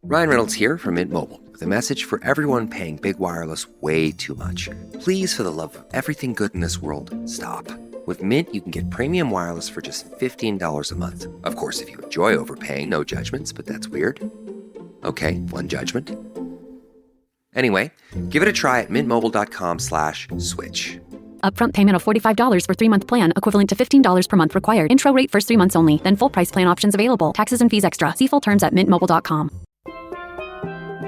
Ryan Reynolds here from Mint Mobile with a message for everyone paying big wireless way too much. Please, for the love of everything good in this world, stop. With Mint, you can get premium wireless for just $15 a month. Of course, if you enjoy overpaying, no judgments, but that's weird. Okay, one judgment. Anyway, give it a try at mintmobile.com/switch. Upfront payment of $45 for 3-month plan, equivalent to $15 per month required. Intro rate first 3 months only, then full price plan options available. Taxes and fees extra. See full terms at mintmobile.com.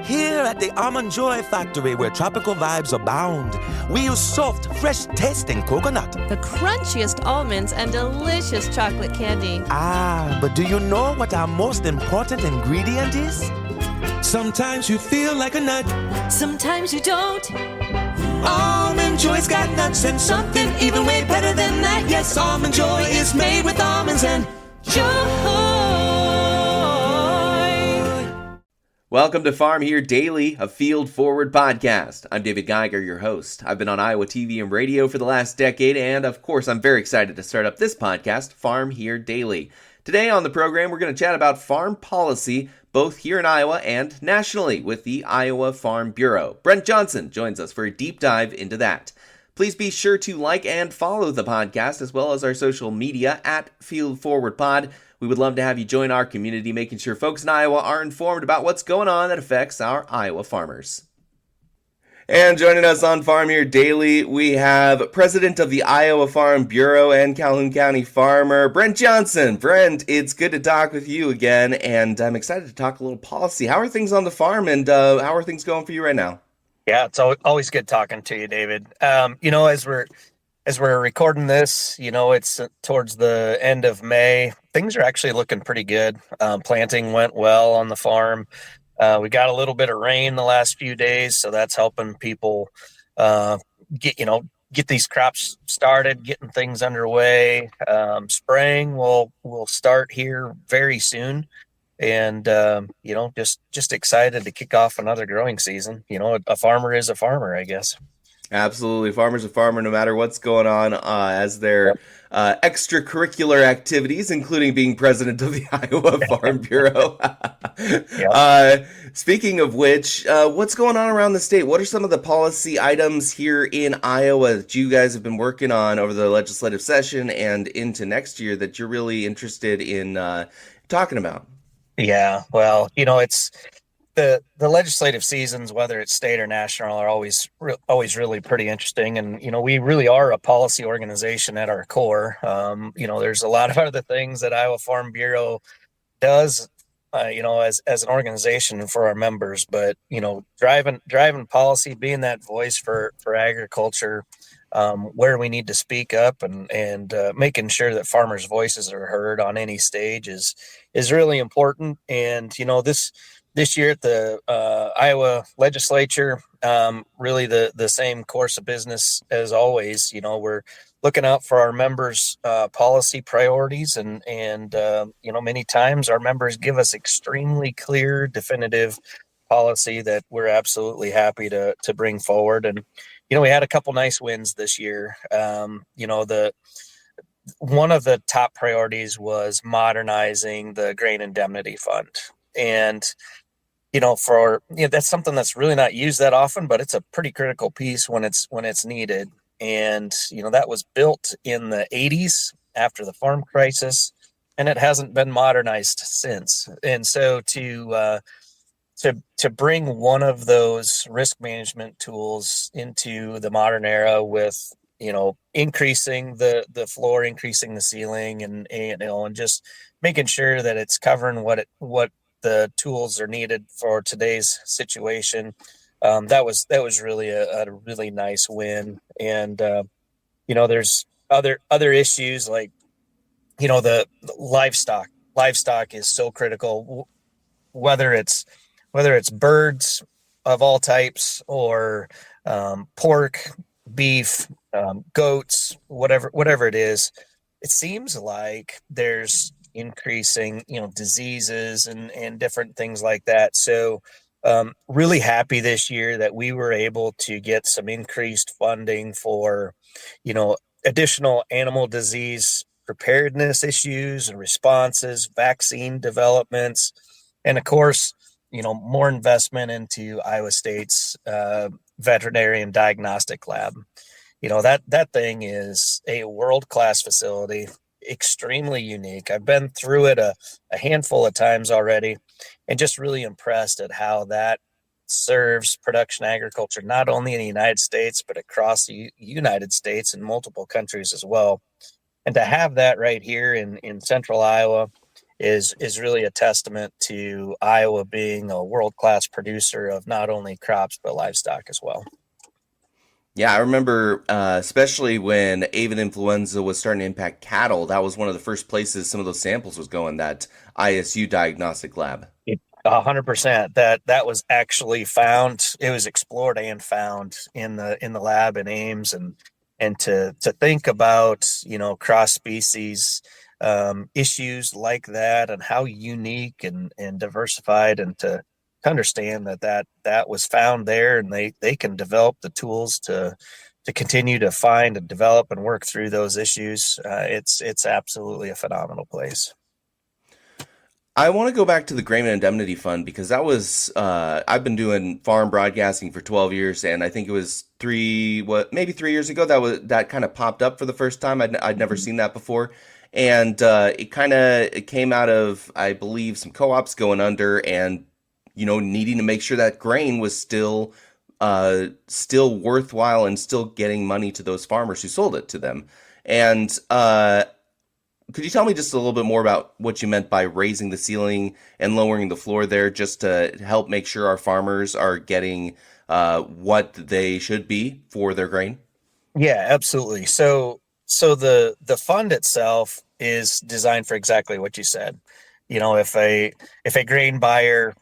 Here at the Almond Joy Factory, where tropical vibes abound, we use soft, fresh-tasting coconut. The crunchiest almonds and delicious chocolate candy. Ah, but do you know what our most important ingredient is? Sometimes you feel like a nut. Sometimes you don't. Almond Joy's got nuts and something even way better than that. Yes, Almond Joy is made with almonds and joy. Welcome to Farm Here Daily, a Field Forward podcast. I'm David Geiger, your host. I've been on Iowa TV and radio for the last decade, and of course, I'm very excited to start up this podcast, Farm Here Daily. Today on the program, we're going to chat about farm policy, both here in Iowa and nationally, with the Iowa Farm Bureau. Brent Johnson joins us for a deep dive into that. Please be sure to like and follow the podcast, as well as our social media at Field Forward Pod. We would love to have you join our community, making sure folks in Iowa are informed about what's going on that affects our Iowa farmers. And joining us on Farm Here Daily, we have President of the Iowa Farm Bureau and Calhoun County farmer, Brent Johnson. Brent, it's good to talk with you again, and I'm excited to talk a little policy. How are things on the farm, and how are things going for you right now? Yeah, it's always good talking to you, David. As we're recording this, it's towards the end of May. Things are actually looking pretty good. Planting went well on the farm. We got a little bit of rain the last few days, so that's helping people get these crops started, getting things underway. Spraying will start here very soon, and just excited to kick off another growing season. A farmer is a farmer, I guess. Absolutely. Farmer's a farmer no matter what's going on as their extracurricular activities, including being president of the Iowa Farm Bureau. Speaking of which, what's going on around the state? What are some of the policy items here in Iowa that you guys have been working on over the legislative session and into next year that you're really interested in talking about? Yeah, well, it's the legislative seasons, whether it's state or national, are always really pretty interesting. And, we really are a policy organization at our core. There's a lot of other things that Iowa Farm Bureau does, as an organization and for our members. But, driving policy, being that voice for agriculture, where we need to speak up and making sure that farmers' voices are heard on any stage is really important. And, this year at the Iowa legislature, really the same course of business as always. We're looking out for our members' policy priorities, and many times our members give us extremely clear, definitive policy that we're absolutely happy to bring forward. And we had a couple nice wins this year. One of the top priorities was modernizing the grain indemnity fund, and that's something that's really not used that often, but it's a pretty critical piece when it's needed. And, that was built in the 80s after the farm crisis, and it hasn't been modernized since. And so to bring one of those risk management tools into the modern era with, increasing the floor, increasing the ceiling, and just making sure that it's covering what the tools are needed for today's situation. That was really a really nice win. And there's other issues like the livestock is so critical, whether it's birds of all types or pork, beef, goats, whatever it is. It seems like there's increasing, diseases and different things like that. So really happy this year that we were able to get some increased funding for, additional animal disease preparedness issues and responses, vaccine developments. And of course, more investment into Iowa State's veterinary and diagnostic lab. That thing is a world-class facility, extremely unique. I've been through it a handful of times already, and just really impressed at how that serves production agriculture, not only in the United States, but across the United States and multiple countries as well. And to have that right here in central Iowa is really a testament to Iowa being a world-class producer of not only crops, but livestock as well. Yeah, I remember, especially when avian influenza was starting to impact cattle, that was one of the first places some of those samples was going, that ISU diagnostic lab. 100%. That was actually found. It was explored and found in the lab in Ames, and to think about, cross species issues like that, and how unique and diversified, and to understand that was found there, and they can develop the tools to continue to find and develop and work through those issues. It's absolutely a phenomenal place. I want to go back to the Grain Indemnity Fund, because that was, I've been doing farm broadcasting for 12 years, and I think it was maybe 3 years ago that kind of popped up for the first time. I'd never seen that before. And it came out of, I believe, some co-ops going under, and needing to make sure that grain was still worthwhile and still getting money to those farmers who sold it to them. And could you tell me just a little bit more about what you meant by raising the ceiling and lowering the floor there, just to help make sure our farmers are getting what they should be for their grain? Yeah, absolutely. So the fund itself is designed for exactly what you said. If a grain buyer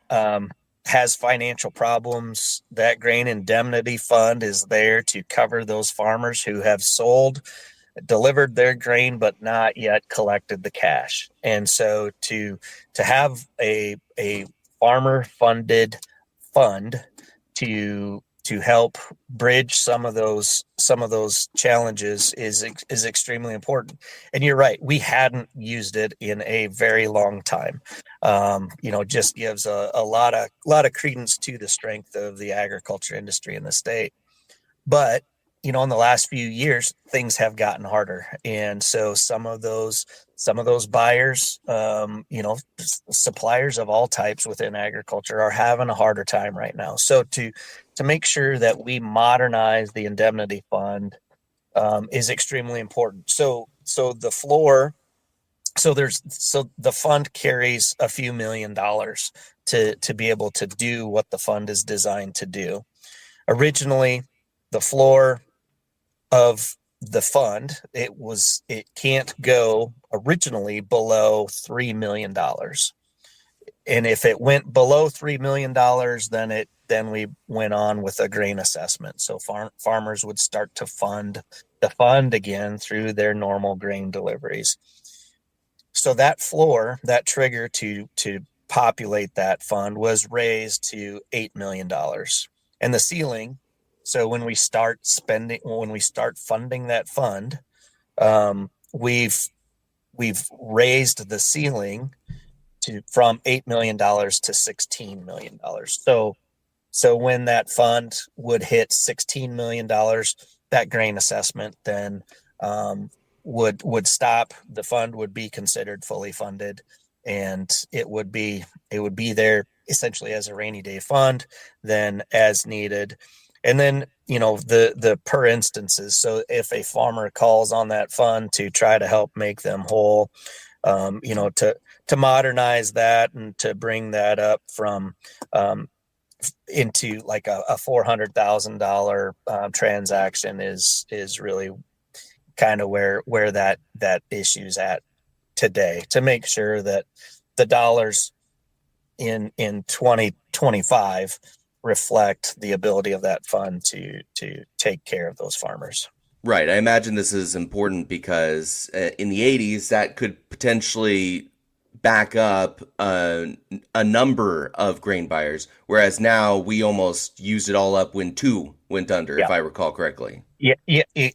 has financial problems, that grain indemnity fund is there to cover those farmers who have delivered their grain but not yet collected the cash. And so to have a farmer funded fund to help bridge some of those challenges is extremely important. And you're right, we hadn't used it in a very long time. Just gives a lot of credence to the strength of the agriculture industry in the state. But in the last few years, things have gotten harder, and so some of those buyers, suppliers of all types within agriculture, are having a harder time right now. So to make sure that we modernize the indemnity fund is extremely important. So the floor, the fund carries a few $1 million to be able to do what the fund is designed to do. Originally, the floor of the fund, it can't go originally below $3 million. And if it went below $3 million, then we went on with a grain assessment. So farmers would start to fund the fund again through their normal grain deliveries. So that floor, that trigger to populate that fund, was raised to $8 million. And the ceiling, so when we start funding that fund, we've raised the ceiling from $8 million to $16 million. So when that fund would hit $16 million, that grain assessment then would stop. The fund would be considered fully funded, and it would be there essentially as a rainy day fund, then as needed. And then, the per instances. So if a farmer calls on that fund to try to help make them whole, to modernize that and to bring that up from into like a $400,000 transaction is really kind of where that issue's at today, to make sure that the dollars in 2025 reflect the ability of that fund to take care of those farmers. Right. I imagine this is important because in the 80s, that could potentially back up a number of grain buyers, whereas now we almost used it all up when 2 went under, if I recall correctly. Yeah,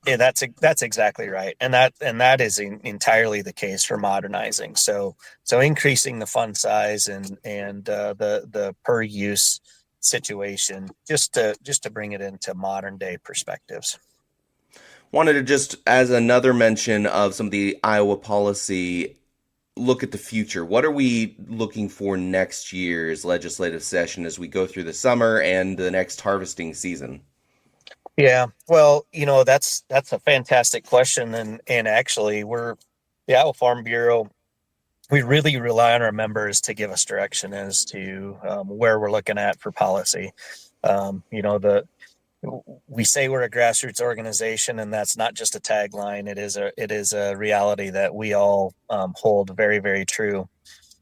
that's exactly right, and that is entirely the case for modernizing. So increasing the fund size and the per use situation just to bring it into modern day perspectives. Wanted to just, as another mention of some of the Iowa policy, look at the future. What are we looking for next year's legislative session as we go through the summer and the next harvesting season? Yeah, well, that's a fantastic question, and actually, the Iowa Farm Bureau. We really rely on our members to give us direction as to where we're looking at for policy. We say we're a grassroots organization, and that's not just a tagline. It is a reality that we all hold very, very true.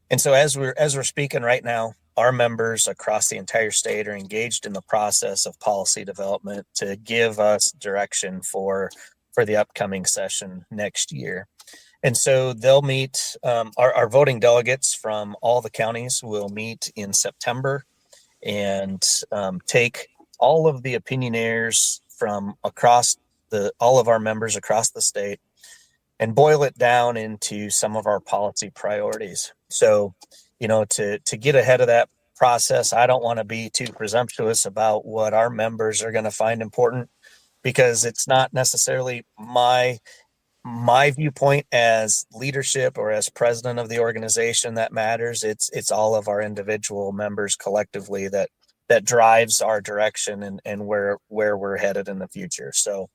And so as we're speaking right now, our members across the entire state are engaged in the process of policy development to give us direction for the upcoming session next year. And so they'll meet, our voting delegates from all the counties will meet in September and take all of the opinionaires from across all of our members across the state and boil it down into some of our policy priorities. So, to get ahead of that process, I don't want to be too presumptuous about what our members are going to find important, because it's not necessarily my viewpoint as leadership or as president of the organization that matters. It's all of our individual members collectively that drives our direction and where we're headed in the future. So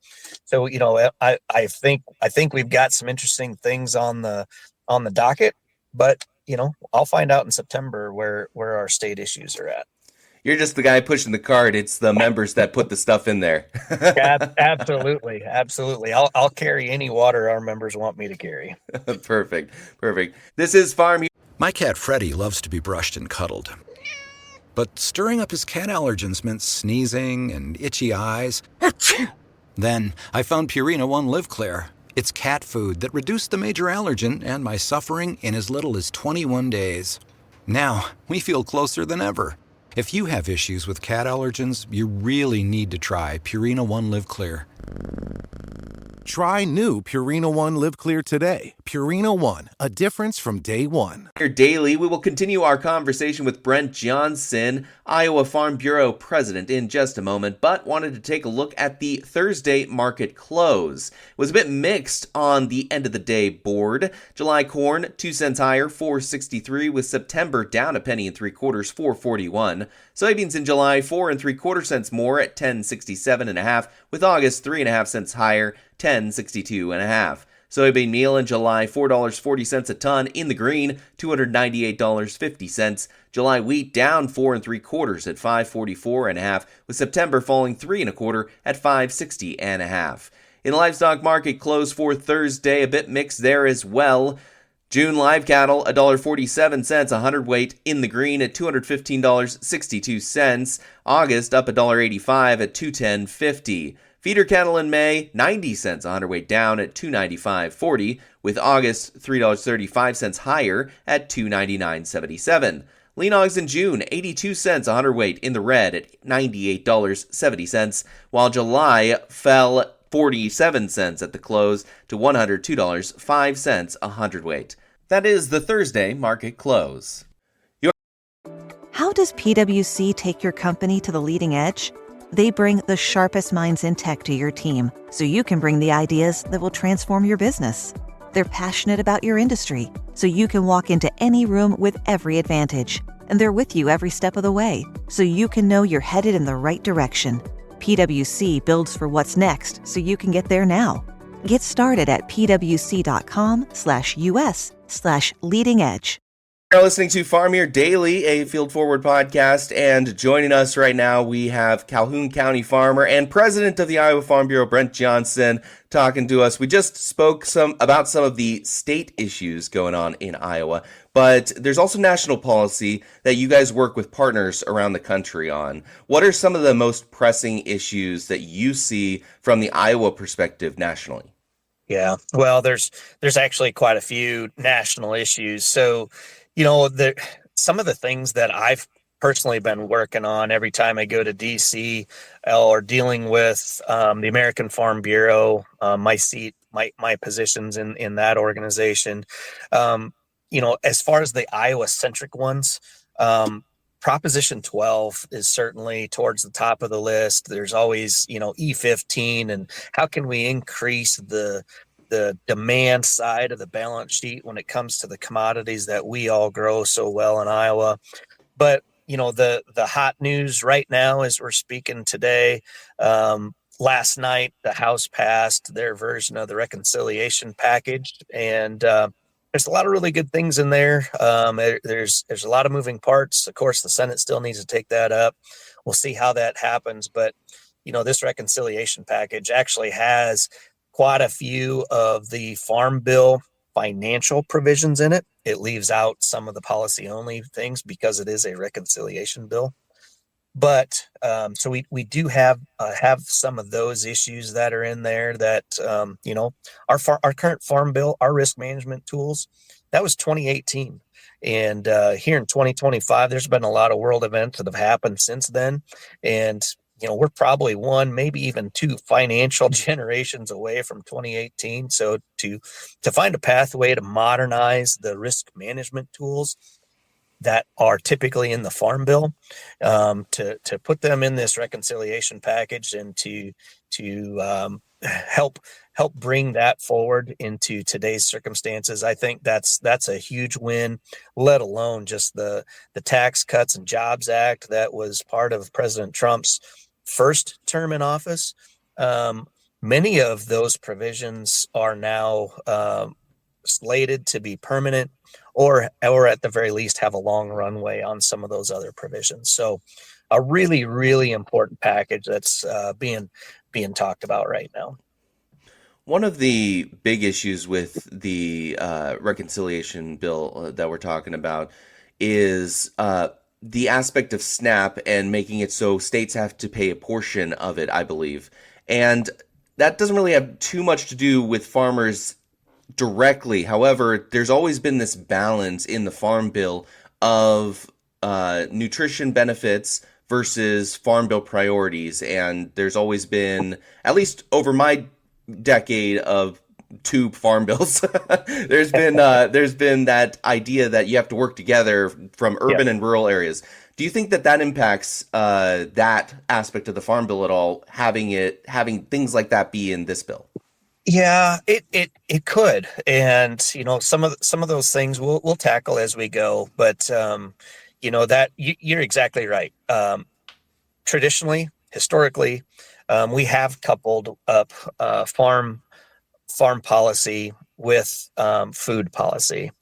I think we've got some interesting things on the docket, but I'll find out in September where our state issues are at. You're just the guy pushing the cart. It's the members that put the stuff in there. Absolutely. I'll carry any water our members want me to carry. Perfect. This is Farm. My cat Freddie loves to be brushed and cuddled. But stirring up his cat allergens meant sneezing and itchy eyes. Then I found Purina One Live Clear. It's cat food that reduced the major allergen and my suffering in as little as 21 days. Now, we feel closer than ever. If you have issues with cat allergens, you really need to try Purina One Live Clear. Try new Purina One Live Clear today. Purina One, a difference from day one. Here daily, we will continue our conversation with Brent Johnson, Iowa Farm Bureau president, in just a moment, but wanted to take a look at the Thursday market close. It was a bit mixed on the end of the day board. July corn, 2 cents higher, $4.63, with September down 1 3/4, $4.41. Soybeans in July, 4 3/4 cents more at $10.67.5, with August 3.5 cents higher, $10.62.5. Soybean meal in July, $4.40 a ton in the green, $298.50. July wheat down 4 3/4 at $5.44.5, with September falling 3 1/4 at $5.60.5. In the livestock market close for Thursday, a bit mixed there as well. June live cattle, $1.47 a hundredweight in the green at $215.62. August up $1.85 at $210.50. Feeder cattle in May, 90 cents a hundredweight down at $295.40, with August $3.35 higher at $299.77. Lean hogs in June, 82 cents a hundredweight in the red at $98.70, while July fell 47 cents at the close to $102.05 a hundredweight. That is the Thursday market close. How does PwC take your company to the leading edge? They bring the sharpest minds in tech to your team, so you can bring the ideas that will transform your business. They're passionate about your industry, so you can walk into any room with every advantage. And they're with you every step of the way, so you can know you're headed in the right direction. PwC builds for what's next, so you can get there now. Get started at pwc.com/us/leading edge. You're listening to Farm Here Daily, a Field Forward podcast, and joining us right now we have Calhoun County farmer and president of the Iowa Farm Bureau, Brent Johnson, talking to us. We just spoke about some of the state issues going on in Iowa, but there's also national policy that you guys work with partners around the country on. What are some of the most pressing issues that you see from the Iowa perspective nationally? Yeah, well, there's actually quite a few national issues. So, Some of the things that I've personally been working on every time I go to DC or dealing with the American Farm Bureau, my positions in that organization, as far as the Iowa centric ones, Proposition 12 is certainly towards the top of the list. There's always, E15 and how can we increase the demand side of the balance sheet when it comes to the commodities that we all grow so well in Iowa. But the hot news right now as we're speaking today, last night the House passed their version of the reconciliation package, and there's a lot of really good things in there. There's a lot of moving parts. Of course, the Senate still needs to take that up. We'll see how that happens, but this reconciliation package actually has quite a few of the Farm Bill financial provisions in it. It leaves out some of the policy only things because it is a reconciliation bill. But so we do have some of those issues that are in there that our current Farm Bill, our risk management tools, that was 2018. And here in 2025, there's been a lot of world events that have happened since then. And we're probably one, maybe even two financial generations away from 2018. So to find a pathway to modernize the risk management tools that are typically in the Farm Bill, to put them in this reconciliation package and to help bring that forward into today's circumstances, I think that's a huge win, let alone just the Tax Cuts and Jobs Act that was part of President Trump's first term in office. Many of those provisions are now slated to be permanent or at the very least have a long runway on some of those other provisions. So a really, really important package that's being talked about right now. One of the big issues with the reconciliation bill that we're talking about is the aspect of SNAP and making it so states have to pay a portion of it, I believe. And that doesn't really have too much to do with farmers directly. However, there's always been this balance in the Farm Bill of nutrition benefits versus Farm Bill priorities. And there's always been, at least over my decade of two farm bills, there's been that idea that you have to work together from urban and rural areas. Do you think that impacts that aspect of the Farm Bill at all, having things like that be in this bill? Yeah, it could, and some of those things we'll tackle as we go. But that you're exactly right. Traditionally, historically, we have coupled up farm policy with food policy.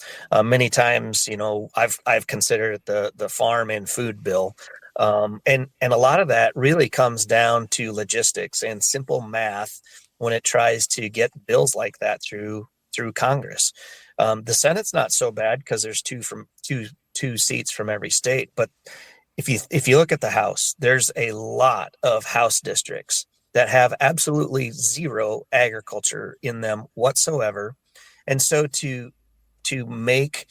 Many times, I've considered it the farm and food bill. And a lot of that really comes down to logistics and simple math when it tries to get bills like that through Congress. The Senate's not so bad because there's two seats from every state. But if you look at the House, there's a lot of House districts that have absolutely zero agriculture in them whatsoever. And so to make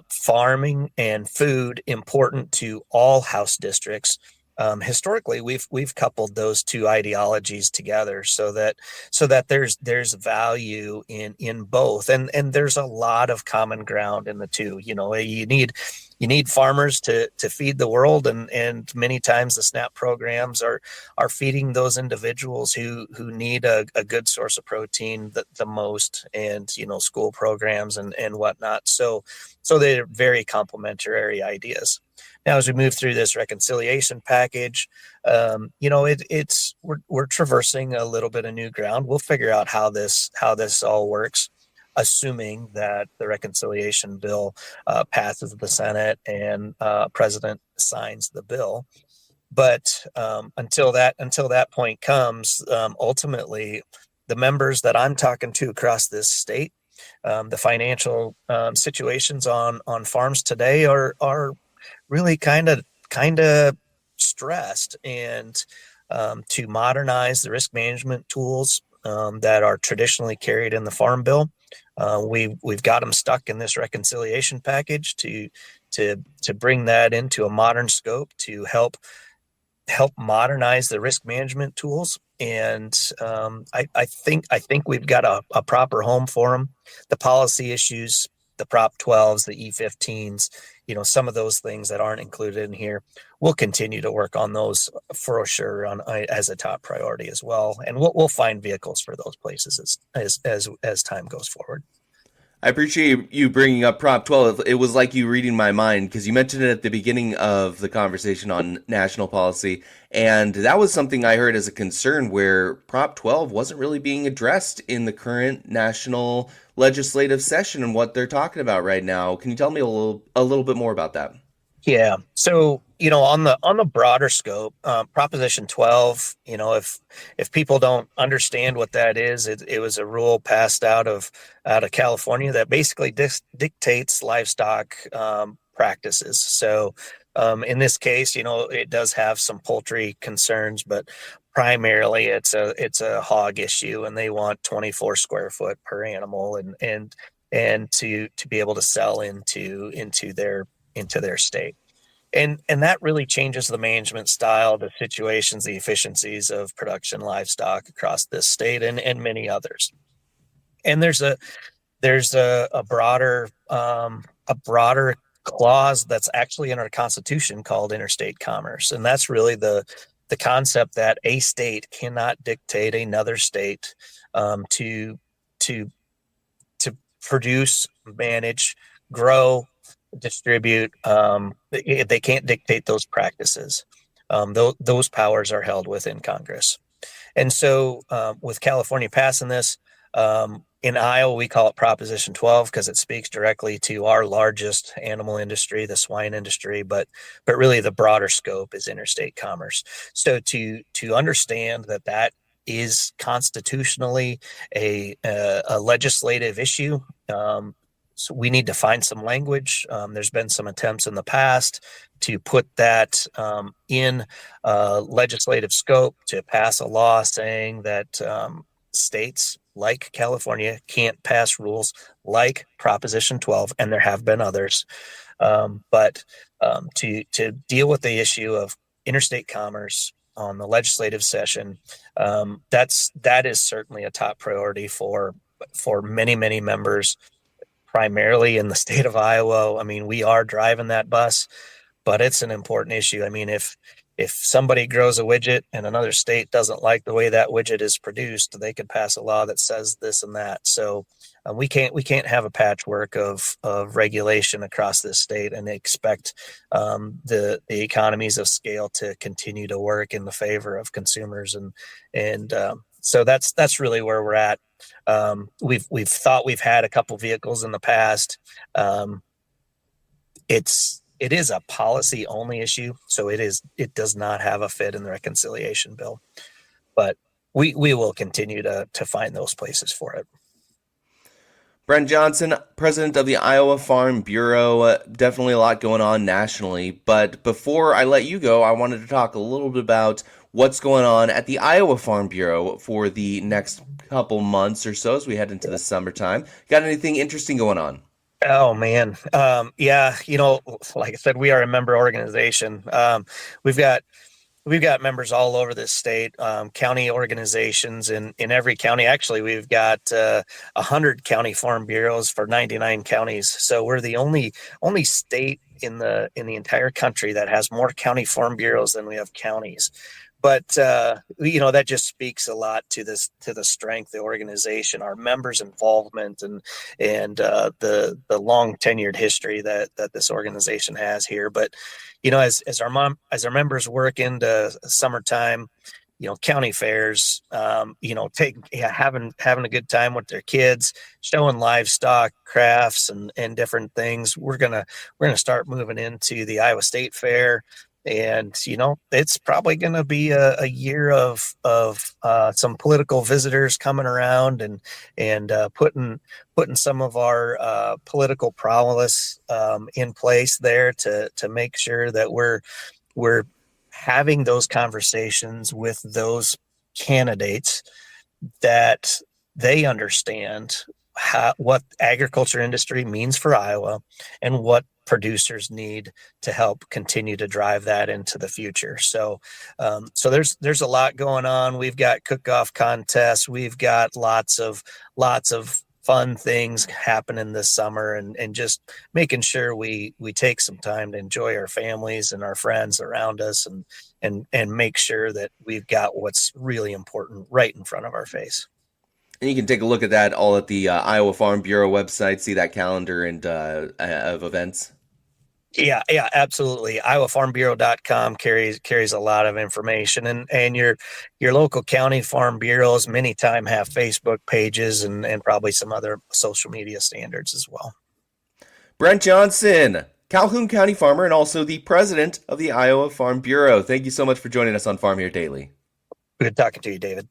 farming and food important to all House districts, historically we've coupled those two ideologies together so that there's value in both, and there's a lot of common ground in the two. You need farmers to feed the world, and many times the SNAP programs are feeding those individuals who need a good source of protein the most, and school programs and whatnot. So they're very complementary ideas. Now, as we move through this reconciliation package, we're traversing a little bit of new ground. We'll figure out how this all works, assuming that the reconciliation bill passes the Senate and President signs the bill. But until that point comes, ultimately, the members that I'm talking to across this state, the financial situations on farms today are really kind of stressed, and to modernize the risk management tools that are traditionally carried in the Farm Bill, We've got them stuck in this reconciliation package to bring that into a modern scope to help modernize the risk management tools. And I think we've got a proper home for them. The policy issues, the Prop 12s, the E15s, some of those things that aren't included in here, we'll continue to work on those for sure as a top priority as well. And we'll find vehicles for those places as time goes forward. I appreciate you bringing up Prop 12. It was like you reading my mind, because you mentioned it at the beginning of the conversation on national policy, and that was something I heard as a concern, where Prop 12 wasn't really being addressed in the current national legislative session and what they're talking about right now. Can you tell me a little bit more about that? Yeah. So, on the broader scope, Proposition 12, if people don't understand what that is, it was a rule passed out of California that basically dictates livestock practices. So, in this case, it does have some poultry concerns, but primarily it's a hog issue, and they want 24 square foot per animal, and to be able to sell into their state. And that really changes the management style, the situations, the efficiencies of production livestock across this state and many others. And there's a broader clause that's actually in our Constitution called interstate commerce. And that's really the concept that a state cannot dictate another state to produce, manage, grow, distribute. They can't dictate those practices. Those powers are held within Congress. And so with California passing this, in Iowa, we call it Proposition 12 because it speaks directly to our largest animal industry, the swine industry, but really the broader scope is interstate commerce. So to understand that is constitutionally a legislative issue, so we need to find some language. There's been some attempts in the past to put that in legislative scope, to pass a law saying that states like California can't pass rules like Proposition 12, and there have been others. But to deal with the issue of interstate commerce on the legislative session, that is certainly a top priority for many, many members, primarily in the state of Iowa. I mean, we are driving that bus, but it's an important issue. I mean, if somebody grows a widget and another state doesn't like the way that widget is produced, they could pass a law that says this and that. So we can't have a patchwork of regulation across this state and expect the economies of scale to continue to work in the favor of consumers. And so that's really where we're at. We've thought we've had a couple vehicles in the past. It is a policy only issue, so it does not have a fit in the reconciliation bill, but we will continue to find those places for it. Brent Johnson, president of the Iowa Farm Bureau. Definitely a lot going on nationally, but before I let you go, I wanted to talk a little bit about what's going on at the Iowa Farm Bureau for the next couple months or so as we head into the summertime. Got anything interesting going on? Oh man. Yeah. Like I said, we are a member organization. We've got members all over this state, county organizations in every county. Actually, we've got 100 county farm bureaus for 99 counties. So we're the only state in the entire country that has more county farm bureaus than we have counties. But that just speaks a lot to the strength of the organization, our members' involvement, and the long tenured history that this organization has here. But as our members work into summertime, county fairs, having a good time with their kids, showing livestock, crafts, and different things. We're gonna start moving into the Iowa State Fair. And, it's probably going to be a year of some political visitors coming around and putting some of our political prowess in place there to make sure that we're having those conversations with those candidates, that they understand what agriculture industry means for Iowa and what producers need to help continue to drive that into the future. So there's a lot going on. We've got cook-off contests. We've got lots of fun things happening this summer, and just making sure we take some time to enjoy our families and our friends around us, and make sure that we've got what's really important right in front of our face. And you can take a look at that all at the Iowa Farm Bureau website, see that calendar and of events. Yeah, absolutely. IowaFarmBureau.com carries a lot of information, and your local county farm bureaus many times have Facebook pages and probably some other social media standards as well. Brent Johnson, Calhoun County farmer and also the president of the Iowa Farm Bureau. Thank you so much for joining us on Farm Here Daily. Good talking to you, David.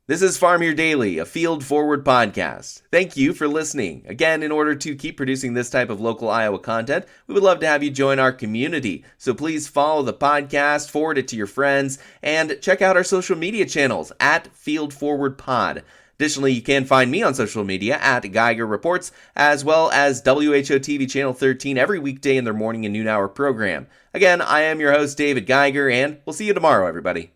This is Farm Here Daily, a Field Forward podcast. Thank you for listening. Again, in order to keep producing this type of local Iowa content, we would love to have you join our community. So please follow the podcast, forward it to your friends, and check out our social media channels at Field Forward Pod. Additionally, you can find me on social media at Geiger Reports, as well as WHO TV Channel 13 every weekday in their morning and noon hour program. Again, I am your host, David Geiger, and we'll see you tomorrow, everybody.